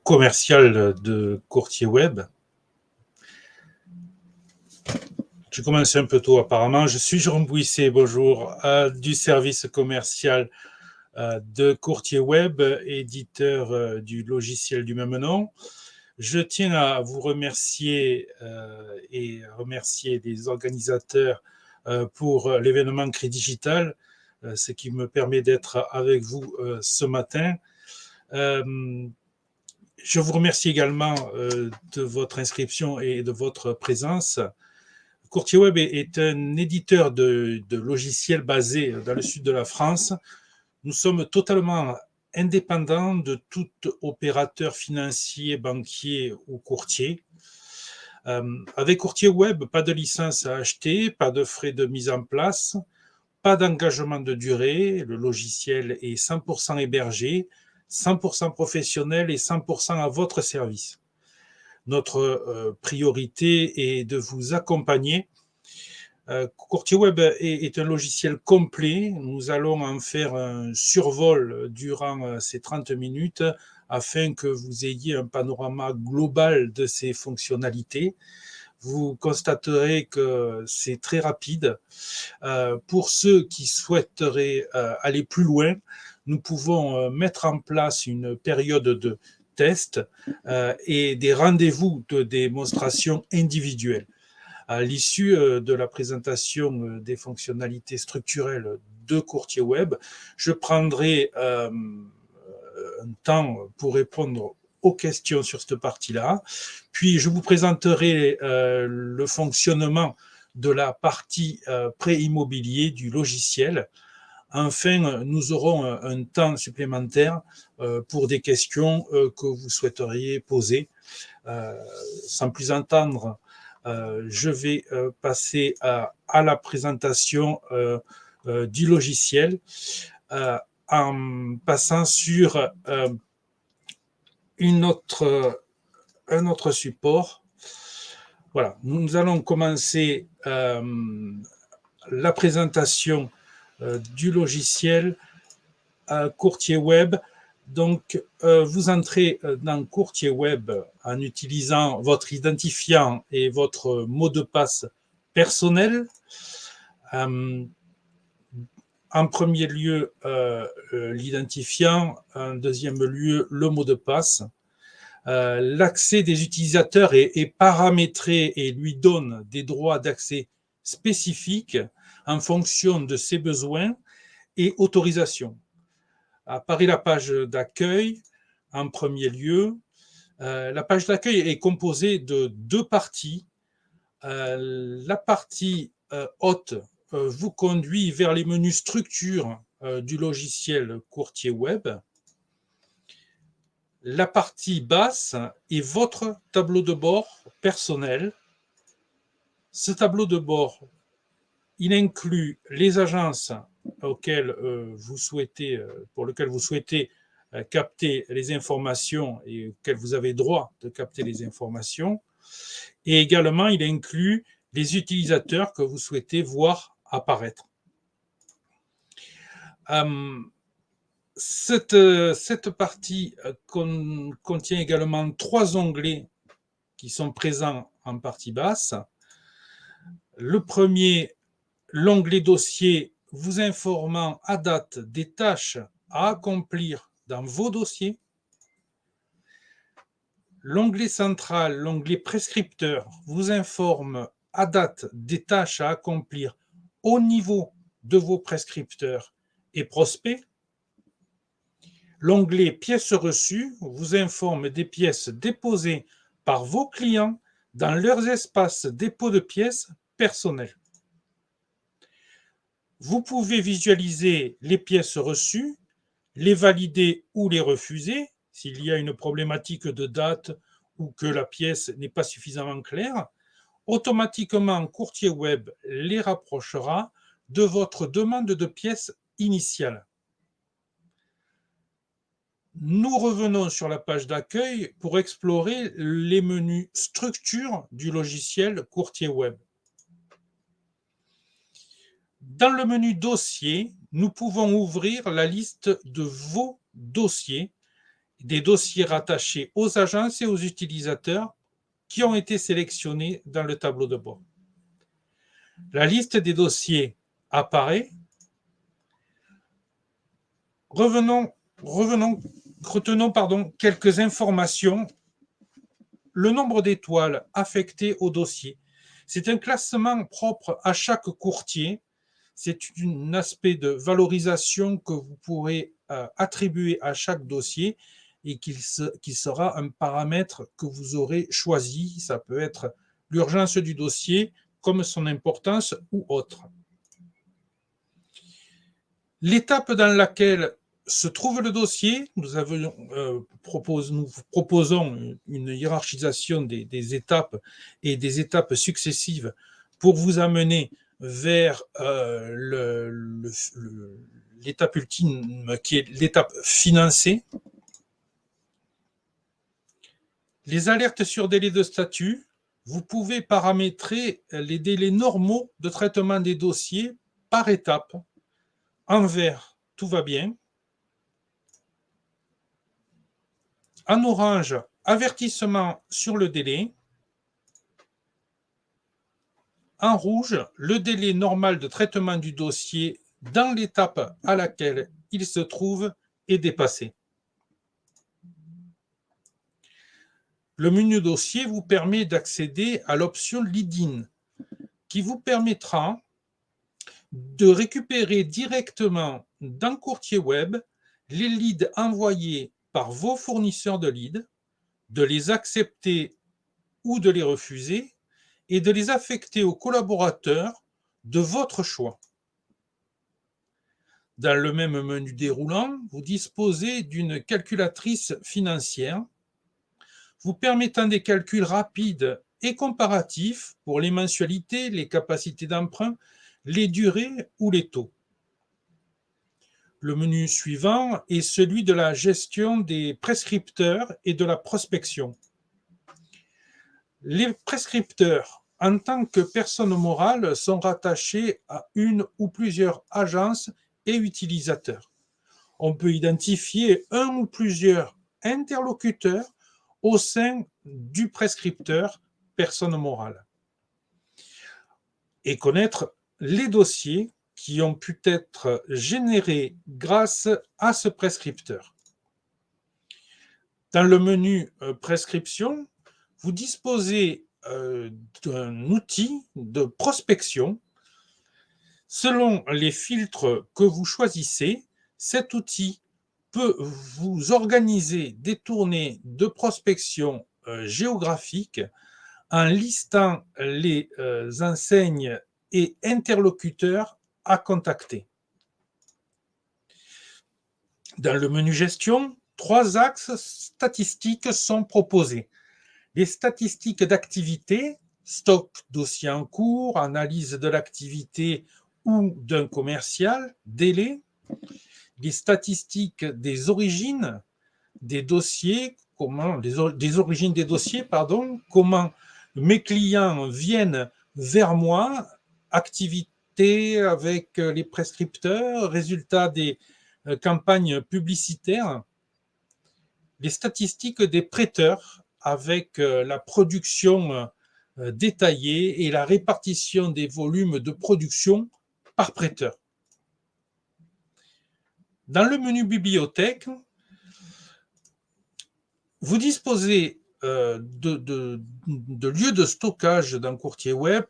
commercial de courtier web. Je commence un peu tôt apparemment. Je suis Jérôme Bouisset, bonjour, du service commercial de courtier web, éditeur du logiciel du même nom. Je tiens à vous remercier et remercier les organisateurs pour l'événement Crédit Digital, ce qui me permet d'être avec vous ce matin. Je vous remercie également de votre inscription et de votre présence. Courtier Web est un éditeur de logiciels basé dans le sud de la France. Nous sommes totalement indépendants de tout opérateur financier, banquier ou courtier. Avec Courtier Web, pas de licence à acheter, pas de frais de mise en place, pas d'engagement de durée. Le logiciel est 100% hébergé, 100% professionnel et 100% à votre service. Notre priorité est de vous accompagner. Courtier Web est un logiciel complet. Nous allons en faire un survol durant ces 30 minutes afin que vous ayez un panorama global de ses fonctionnalités. Vous constaterez que c'est très rapide. Pour ceux qui souhaiteraient aller plus loin, nous pouvons mettre en place une période de test et des rendez-vous de démonstration individuelle. À l'issue de la présentation des fonctionnalités structurelles de Courtier Web, je prendrai un temps pour répondre aux questions sur cette partie-là. Puis, je vous présenterai le fonctionnement de la partie pré-immobilier du logiciel. Enfin, nous aurons un temps supplémentaire pour des questions que vous souhaiteriez poser. Sans plus entendre, je vais passer à la présentation du logiciel en passant sur un autre support. Voilà, nous allons commencer la présentation du logiciel Courtier Web. Donc, vous entrez dans Courtier Web en utilisant votre identifiant et votre mot de passe personnel. En premier lieu, l'identifiant. En deuxième lieu, le mot de passe. L'accès des utilisateurs est paramétré et lui donne des droits d'accès spécifiques en fonction de ses besoins et autorisations. Apparaît la page d'accueil en premier lieu. La page d'accueil est composée de deux parties. La partie haute vous conduit vers les menus structure du logiciel Courtier Web. La partie basse est votre tableau de bord personnel. Ce tableau de bord, il inclut les agences auxquelles vous souhaitez, pour lesquelles vous souhaitez capter les informations et auxquelles vous avez droit de capter les informations. Et également, il inclut les utilisateurs que vous souhaitez voir apparaître. Cette partie contient également trois onglets qui sont présents en partie basse. Le premier, l'onglet dossier, vous informant à date des tâches à accomplir dans vos dossiers. L'onglet central, l'onglet prescripteur, vous informe à date des tâches à accomplir au niveau de vos prescripteurs et prospects. L'onglet pièces reçues vous informe des pièces déposées par vos clients dans leurs espaces dépôt de pièces personnels. Vous pouvez visualiser les pièces reçues, les valider ou les refuser s'il y a une problématique de date ou que la pièce n'est pas suffisamment claire. Automatiquement, Courtier Web les rapprochera de votre demande de pièces initiale. Nous revenons sur la page d'accueil pour explorer les menus structure du logiciel Courtier Web. Dans le menu dossier, nous pouvons ouvrir la liste de vos dossiers des dossiers rattachés aux agences et aux utilisateurs qui ont été sélectionnés dans le tableau de bord. La liste des dossiers apparaît. Retenons quelques informations. Le nombre d'étoiles affectées au dossier. C'est un classement propre à chaque courtier. C'est un aspect de valorisation que vous pourrez attribuer à chaque dossier et qui sera un paramètre que vous aurez choisi. Ça peut être l'urgence du dossier, comme son importance ou autre. L'étape dans laquelle se trouve le dossier, nous proposons une hiérarchisation des étapes et des étapes successives pour vous amener vers l'étape ultime qui est l'étape financée. Les alertes sur délai de statut, vous pouvez paramétrer les délais normaux de traitement des dossiers par étape. En vert, tout va bien. En orange, avertissement sur le délai. En rouge, le délai normal de traitement du dossier dans l'étape à laquelle il se trouve est dépassé. Le menu dossier vous permet d'accéder à l'option Lead-in, qui vous permettra de récupérer directement dans Courtier Web les leads envoyés par vos fournisseurs de leads, de les accepter ou de les refuser et de les affecter aux collaborateurs de votre choix. Dans le même menu déroulant, vous disposez d'une calculatrice financière vous permettant des calculs rapides et comparatifs pour les mensualités, les capacités d'emprunt, les durées ou les taux. Le menu suivant est celui de la gestion des prescripteurs et de la prospection. Les prescripteurs, en tant que personnes morales, sont rattachés à une ou plusieurs agences et utilisateurs. On peut identifier un ou plusieurs interlocuteurs au sein du prescripteur personne morale et connaître les dossiers qui ont pu être générés grâce à ce prescripteur. Dans le menu prescription, vous disposez d'un outil de prospection. Selon les filtres que vous choisissez, cet outil peut vous organiser des tournées de prospection géographique en listant les enseignes et interlocuteurs à contacter. Dans le menu gestion, 3 axes statistiques sont proposés. Les statistiques d'activité, stock, dossier en cours, analyse de l'activité ou d'un commercial, délai. Les statistiques des origines des dossiers, comment mes clients viennent vers moi, activité avec les prescripteurs, résultats des campagnes publicitaires, les statistiques des prêteurs avec la production détaillée et la répartition des volumes de production par prêteur. Dans le menu bibliothèque, vous disposez de lieux de stockage dans Courtier Web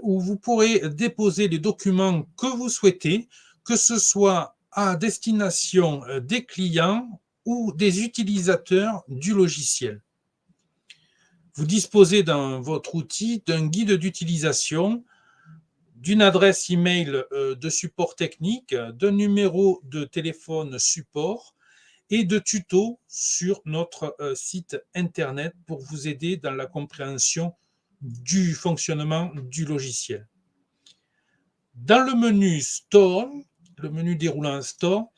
où vous pourrez déposer les documents que vous souhaitez, que ce soit à destination des clients ou des utilisateurs du logiciel. Vous disposez dans votre outil d'un guide d'utilisation, d'une adresse email de support technique, d'un numéro de téléphone support et de tutos sur notre site internet pour vous aider dans la compréhension du fonctionnement du logiciel. Dans le menu Store, le menu déroulant Store,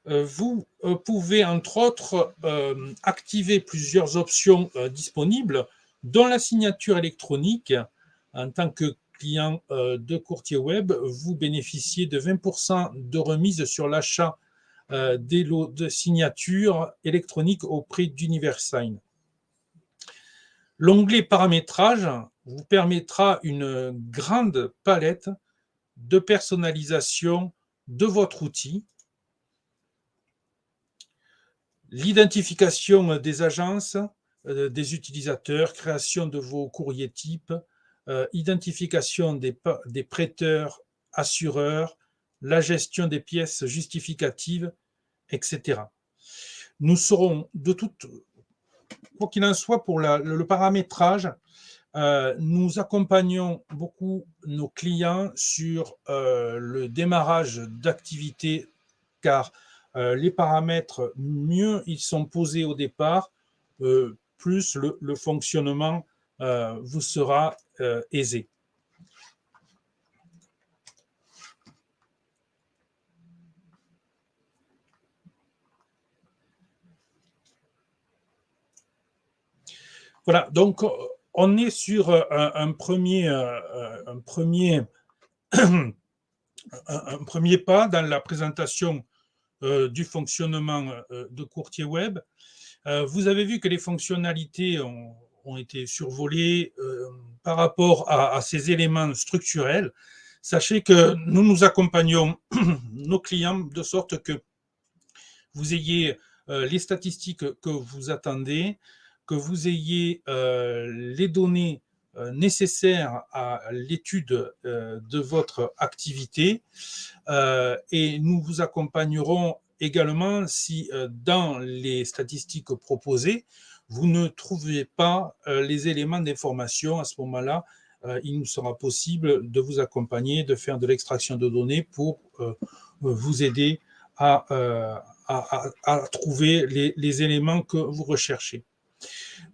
vous pouvez entre autres activer plusieurs options disponibles, dont la signature électronique. En tant que client de Courtier Web, vous bénéficiez de 20% de remise sur l'achat des lots de signature électronique auprès d'UniverSign. L'onglet paramétrage vous permettra une grande palette de personnalisation de votre outil. L'identification des agences, des utilisateurs, création de vos courriers types, identification des prêteurs, assureurs, la gestion des pièces justificatives, etc. Nous serons de toute, quoi qu'il en soit, pour le paramétrage, nous accompagnons beaucoup nos clients sur le démarrage d'activité, car les paramètres, mieux ils sont posés au départ, plus le fonctionnement vous sera aisé. Voilà, donc on est sur un premier pas dans la présentation du fonctionnement de courtier web. Vous avez vu que les fonctionnalités ont été survolées par rapport à ces éléments structurels. Sachez que nous nous accompagnons nos clients de sorte que vous ayez les statistiques que vous attendez, que vous ayez les données nécessaires à l'étude de votre activité, et nous vous accompagnerons également si dans les statistiques proposées, vous ne trouvez pas les éléments d'information. À ce moment-là, il nous sera possible de vous accompagner, de faire de l'extraction de données pour vous aider à, trouver les éléments que vous recherchez.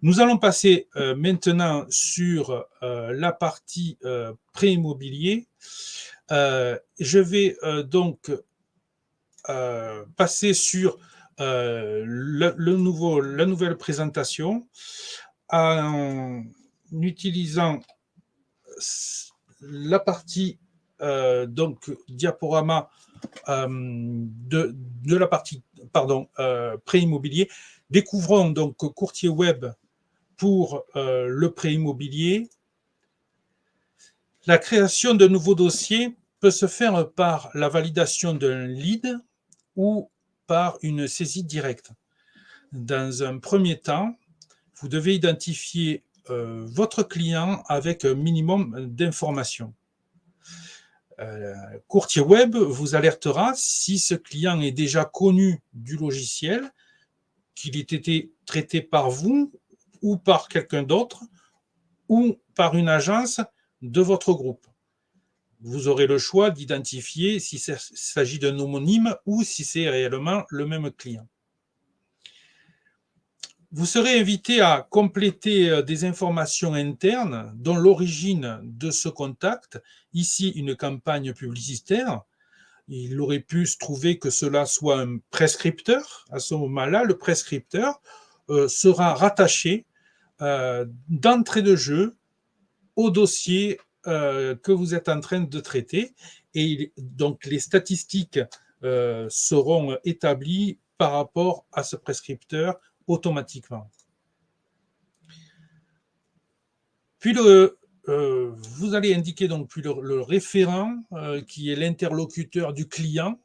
Nous allons passer maintenant sur la partie pré-immobilier. Je vais donc passer sur la nouvelle présentation en utilisant la partie donc diaporama de la partie pré-immobilier. Découvrons donc courtier web pour le pré-immobilier. La création de nouveaux dossiers peut se faire par la validation d'un lead ou par une saisie directe. Dans un premier temps, vous devez identifier votre client avec un minimum d'informations. Courtier web vous alertera si ce client est déjà connu du logiciel, qu'il ait été traité par vous ou par quelqu'un d'autre ou par une agence de votre groupe. Vous aurez le choix d'identifier s'il s'agit d'un homonyme ou si c'est réellement le même client. Vous serez invité à compléter des informations internes dont l'origine de ce contact, ici une campagne publicitaire. Il aurait pu se trouver que cela soit un prescripteur. À ce moment-là, le prescripteur sera rattaché d'entrée de jeu au dossier que vous êtes en train de traiter. Et donc, les statistiques seront établies par rapport à ce prescripteur automatiquement. Puis vous allez indiquer donc le référent qui est l'interlocuteur du client,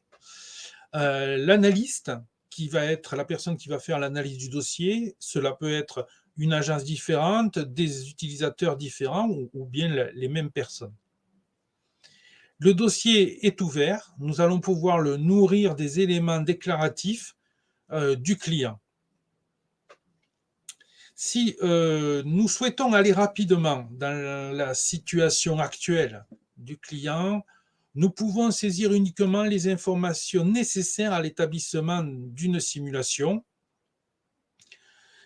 l'analyste qui va être la personne qui va faire l'analyse du dossier. Cela peut être une agence différente, des utilisateurs différents ou bien les mêmes personnes. Le dossier est ouvert. Nous allons pouvoir le nourrir des éléments déclaratifs du client. Si nous souhaitons aller rapidement dans la situation actuelle du client, nous pouvons saisir uniquement les informations nécessaires à l'établissement d'une simulation,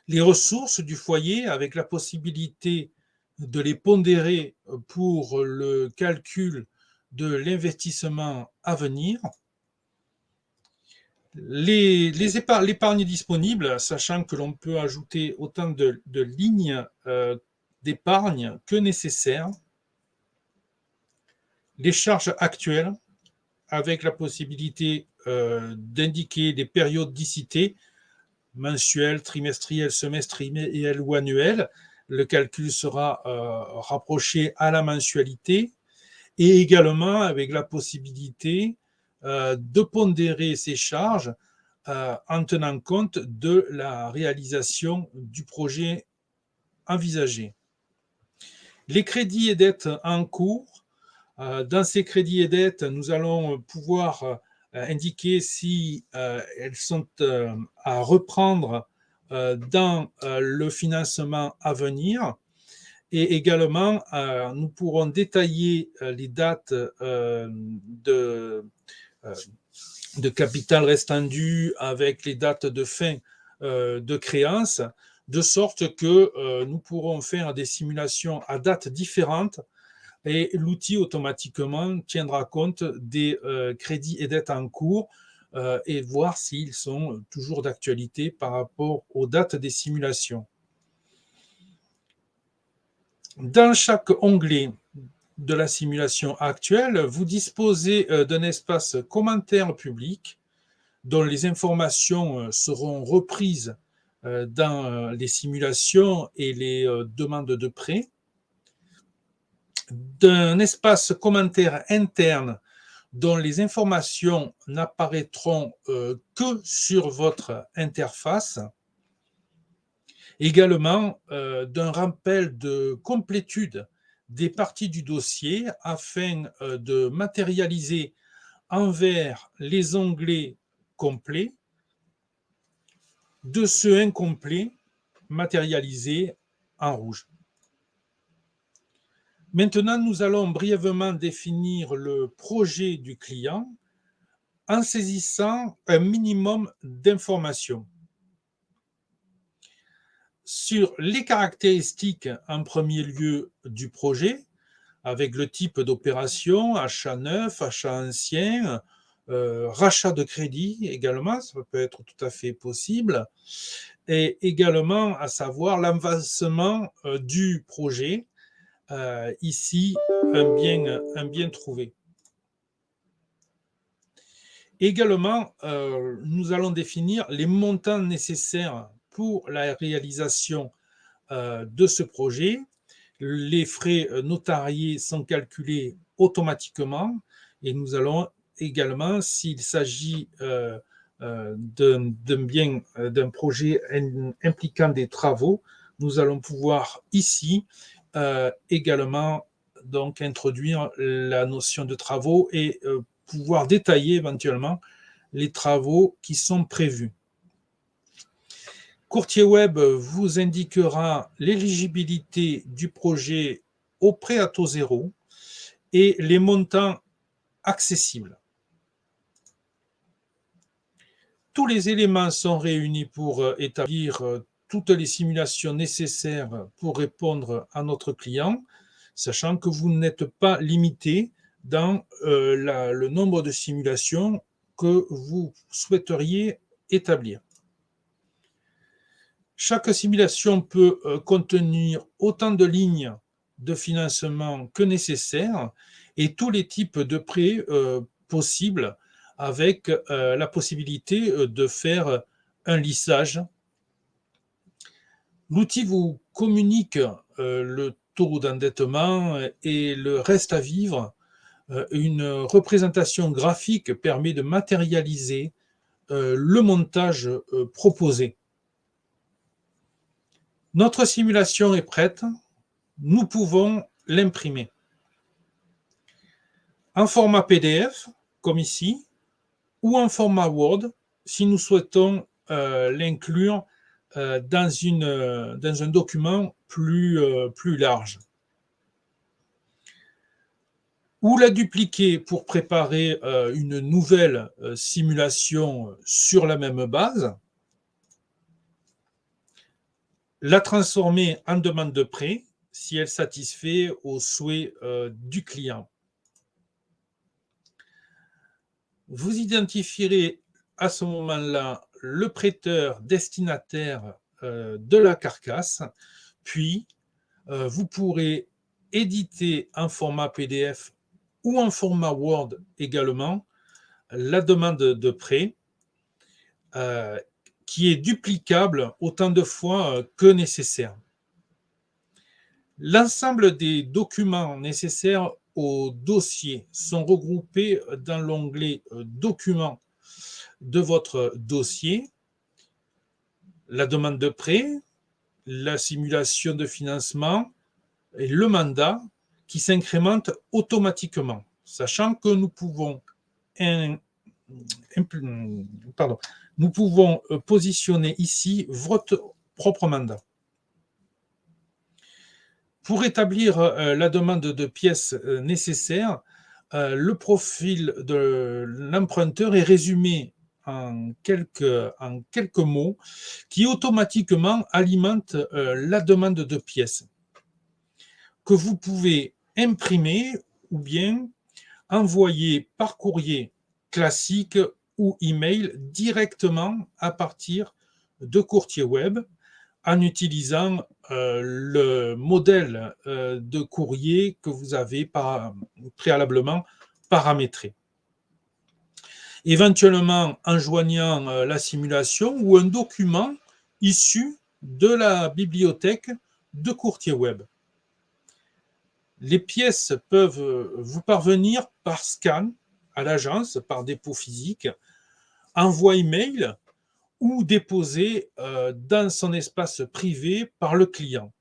les ressources du foyer avec la possibilité de les pondérer pour le calcul de l'investissement à venir, l'épargne disponible, sachant que l'on peut ajouter autant de lignes d'épargne que nécessaire, les charges actuelles, avec la possibilité d'indiquer les périodicités mensuelles, trimestrielles, semestrielles ou annuelles. Le calcul sera rapproché à la mensualité et également avec la possibilité de pondérer ces charges en tenant compte de la réalisation du projet envisagé. Les crédits et dettes en cours. Dans ces crédits et dettes, nous allons pouvoir indiquer si elles sont à reprendre dans le financement à venir. Et également, nous pourrons détailler les dates de capital restant dû avec les dates de fin de créance, de sorte que nous pourrons faire des simulations à dates différentes et l'outil automatiquement tiendra compte des crédits et dettes en cours et voir s'ils sont toujours d'actualité par rapport aux dates des simulations. Dans chaque onglet de la simulation actuelle, vous disposez d'un espace commentaires public dont les informations seront reprises dans les simulations et les demandes de prêt, d'un espace commentaire interne dont les informations n'apparaîtront que sur votre interface, également d'un rappel de complétude des parties du dossier afin de matérialiser envers les onglets complets de ceux incomplets matérialisés en rouge. Maintenant, nous allons brièvement définir le projet du client en saisissant un minimum d'informations. Sur les caractéristiques en premier lieu du projet, avec le type d'opération, achat neuf, achat ancien, rachat de crédit également, ça peut être tout à fait possible, et également à savoir l'avancement du projet, ici un bien trouvé. Également, nous allons définir les montants nécessaires pour la réalisation de ce projet. Les frais notariés sont calculés automatiquement et nous allons également, s'il s'agit d'un projet impliquant des travaux, nous allons pouvoir ici également donc introduire la notion de travaux et pouvoir détailler éventuellement les travaux qui sont prévus. Courtier Web vous indiquera l'éligibilité du projet au prêt à taux zéro et les montants accessibles. Tous les éléments sont réunis pour établir toutes les simulations nécessaires pour répondre à notre client, sachant que vous n'êtes pas limité dans le nombre de simulations que vous souhaiteriez établir. Chaque simulation peut contenir autant de lignes de financement que nécessaire et tous les types de prêts possibles avec la possibilité de faire un lissage. L'outil vous communique le taux d'endettement et le reste à vivre. Une représentation graphique permet de matérialiser le montage proposé. Notre simulation est prête, nous pouvons l'imprimer. En format PDF, comme ici, ou en format Word, si nous souhaitons l'inclure dans un document plus large. Ou la dupliquer pour préparer une nouvelle simulation sur la même base. La transformer en demande de prêt si elle satisfait aux souhaits du client. Vous identifierez à ce moment-là le prêteur destinataire de la carcasse, puis vous pourrez éditer en format PDF ou en format Word également la demande de prêt qui est duplicable autant de fois que nécessaire. L'ensemble des documents nécessaires au dossier sont regroupés dans l'onglet Documents de votre dossier, la demande de prêt, la simulation de financement et le mandat qui s'incrémentent automatiquement, sachant que nous pouvons positionner ici votre propre mandat. Pour établir la demande de pièces nécessaires, le profil de l'emprunteur est résumé en quelques mots qui automatiquement alimentent la demande de pièces que vous pouvez imprimer ou bien envoyer par courrier classique ou email directement à partir de courtier web en utilisant le modèle de courrier que vous avez préalablement paramétré. Éventuellement en joignant la simulation ou un document issu de la bibliothèque de courtier web. Les pièces peuvent vous parvenir par scan à l'agence, par dépôt physique, envoi email ou déposé dans son espace privé par le client.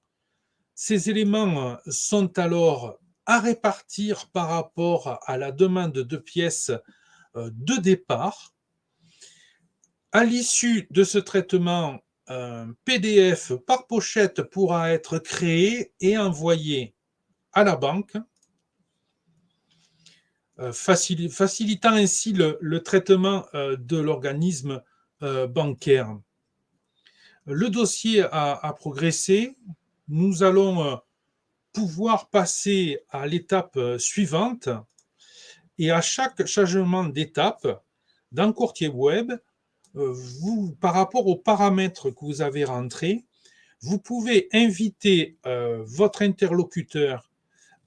Ces éléments sont alors à répartir par rapport à la demande de pièces de départ. À l'issue de ce traitement, un PDF par pochette pourra être créé et envoyé à la banque, facilitant ainsi le traitement de l'organisme bancaire. Le dossier a progressé. Nous allons pouvoir passer à l'étape suivante. Et à chaque changement d'étape dans Courtier Web, par rapport aux paramètres que vous avez rentrés, vous pouvez inviter votre interlocuteur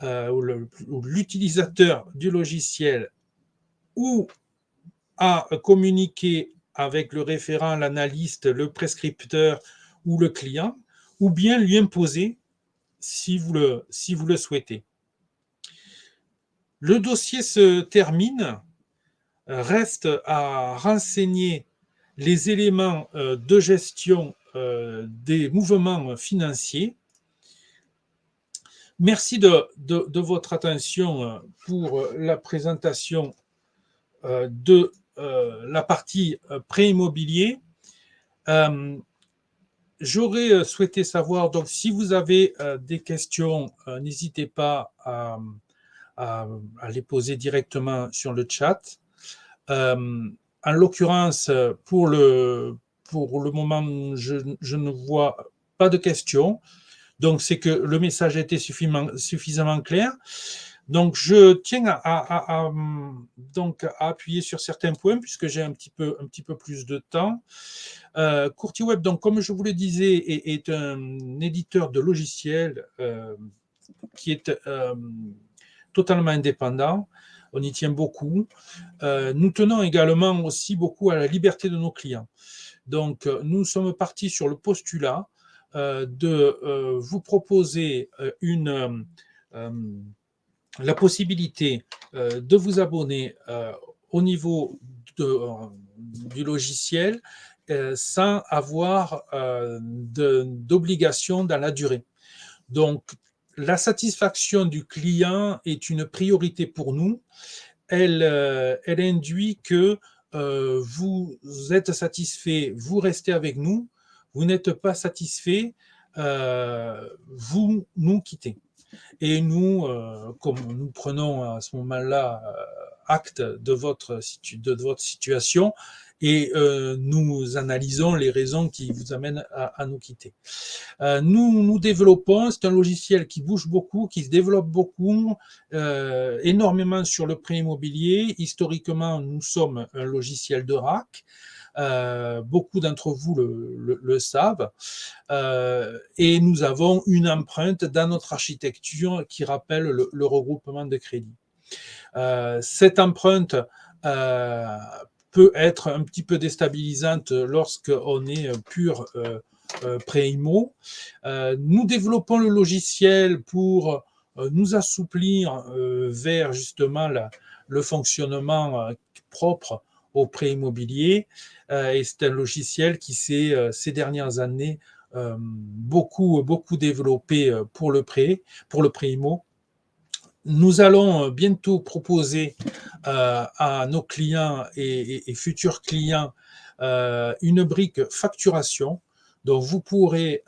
ou l'utilisateur du logiciel ou à communiquer avec le référent, l'analyste, le prescripteur ou le client, ou bien lui imposer si vous le souhaitez. Le dossier se termine, reste à renseigner les éléments de gestion des mouvements financiers. Merci de votre attention pour la présentation de la partie pré-immobilier. J'aurais souhaité savoir, donc si vous avez des questions, n'hésitez pas à les poser directement sur le chat. En l'occurrence, pour le moment, je ne vois pas de questions. Donc, c'est que le message a été suffisamment clair. Donc, je tiens à appuyer sur certains points puisque j'ai un petit peu plus de temps. Courtier Web, donc, comme je vous le disais, est un éditeur de logiciels qui est totalement indépendant. On y tient beaucoup. Nous tenons également aussi beaucoup à la liberté de nos clients. Donc, nous sommes partis sur le postulat de vous proposer la possibilité de vous abonner au niveau du logiciel sans avoir d'obligation dans la durée. Donc, la satisfaction du client est une priorité pour nous. Elle induit que vous êtes satisfait, vous restez avec nous. Vous n'êtes pas satisfait, vous nous quittez. Et nous, comme nous prenons à ce moment-là acte de votre situation et nous analysons les raisons qui vous amènent à nous quitter. Nous développons, c'est un logiciel qui bouge beaucoup, qui se développe beaucoup, énormément sur le prêt immobilier. Historiquement, nous sommes un logiciel de RAC. Beaucoup d'entre vous le savent. Et nous avons une empreinte dans notre architecture qui rappelle le regroupement de crédits. Cette empreinte euh, peut être un petit peu déstabilisante lorsqu'on est pur pré-IMO. Nous développons le logiciel pour nous assouplir vers justement le fonctionnement propre au prêt immobilier. Et c'est un logiciel qui s'est ces dernières années beaucoup développé pour le prêt IMO. Nous allons bientôt proposer à nos clients et futurs clients une brique facturation. Donc, vous pourrez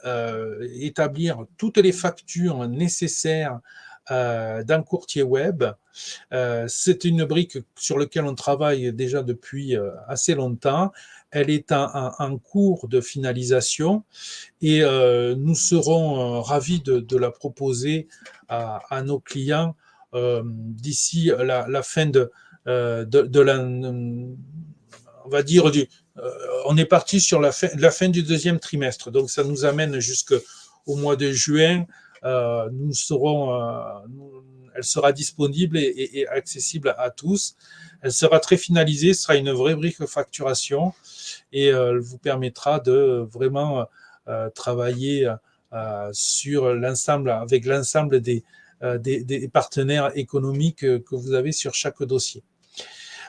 établir toutes les factures nécessaires d'un courtier web. C'est une brique sur laquelle on travaille déjà depuis assez longtemps. Elle est en cours de finalisation et nous serons ravis de la proposer à nos clients d'ici la fin de la, on va dire, on est parti sur la fin du deuxième trimestre. Donc, ça nous amène jusqu'au mois de juin. Nous serons, elle sera disponible et accessible à tous. Elle sera très finalisée, ce sera une vraie brique facturation et elle vous permettra de vraiment travailler sur l'ensemble, avec l'ensemble des partenaires économiques que vous avez sur chaque dossier.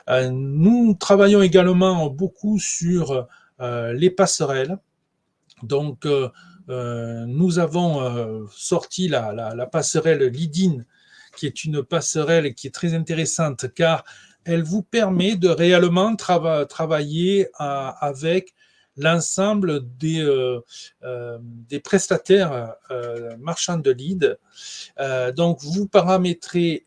Nous travaillons également beaucoup sur les passerelles. Donc, nous avons sorti la passerelle Lead-In, qui est une passerelle qui est très intéressante car elle vous permet de réellement travailler avec l'ensemble des prestataires marchands de leads. Donc, vous paramétrez,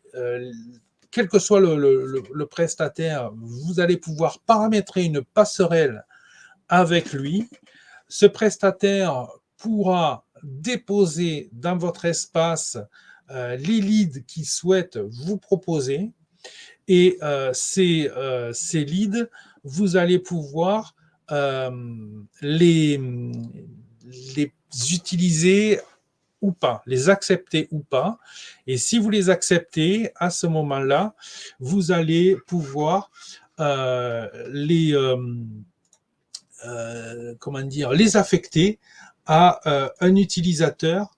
quel que soit le prestataire, vous allez pouvoir paramétrer une passerelle avec lui. Ce prestataire pourra déposer dans votre espace les leads qu'il souhaite vous proposer et ces leads, vous allez pouvoir les utiliser ou pas, les accepter ou pas. Et si vous les acceptez, à ce moment-là, vous allez pouvoir les affecter à un utilisateur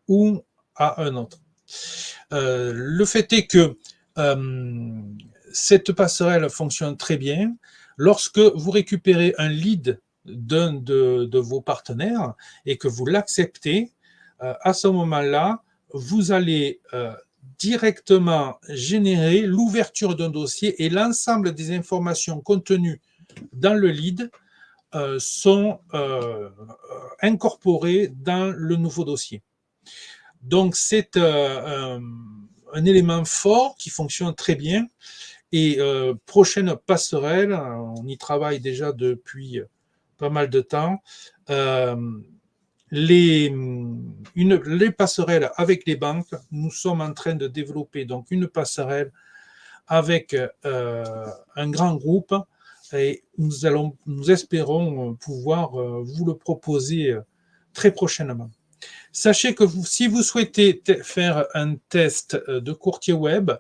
ou à un autre. Le fait est que cette passerelle fonctionne très bien. Lorsque vous récupérez un lead d'un de vos partenaires et que vous l'acceptez, à ce moment-là, vous allez directement générer l'ouverture d'un dossier et l'ensemble des informations contenues dans le lead sont incorporées dans le nouveau dossier. Donc, c'est un élément fort qui fonctionne très bien. Et prochaine passerelle, on y travaille déjà depuis pas mal de temps, les passerelles avec les banques, nous sommes en train de développer donc une passerelle avec un grand groupe et nous espérons pouvoir vous le proposer très prochainement. Sachez que si vous souhaitez faire un test de courtier web,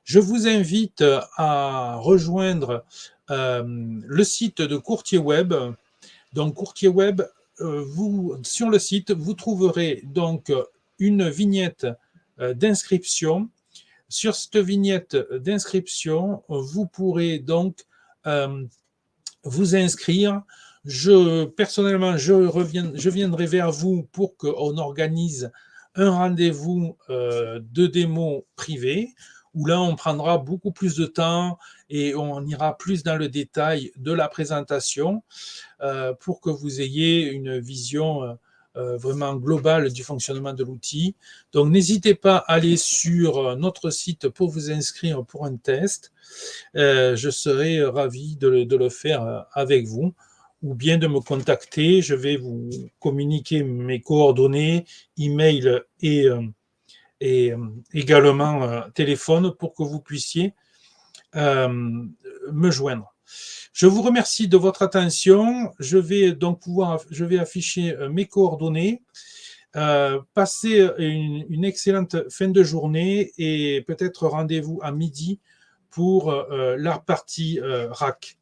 je vous invite à rejoindre le site de courtier web. Donc, courtier web, sur le site, vous trouverez donc une vignette d'inscription. Sur cette vignette d'inscription, vous pourrez donc vous inscrire. Personnellement, je viendrai vers vous pour qu'on organise un rendez-vous de démo privé où là, on prendra beaucoup plus de temps et on ira plus dans le détail de la présentation pour que vous ayez une vision vraiment globale du fonctionnement de l'outil. Donc, n'hésitez pas à aller sur notre site pour vous inscrire pour un test. Je serai ravi de le faire avec vous ou bien de me contacter. Je vais vous communiquer mes coordonnées, email et également téléphone pour que vous puissiez me joindre. Je vous remercie de votre attention. Je vais afficher mes coordonnées. Passez une excellente fin de journée et peut-être rendez-vous à midi pour la partie RAC.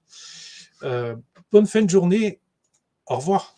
Bonne fin de journée. Au revoir.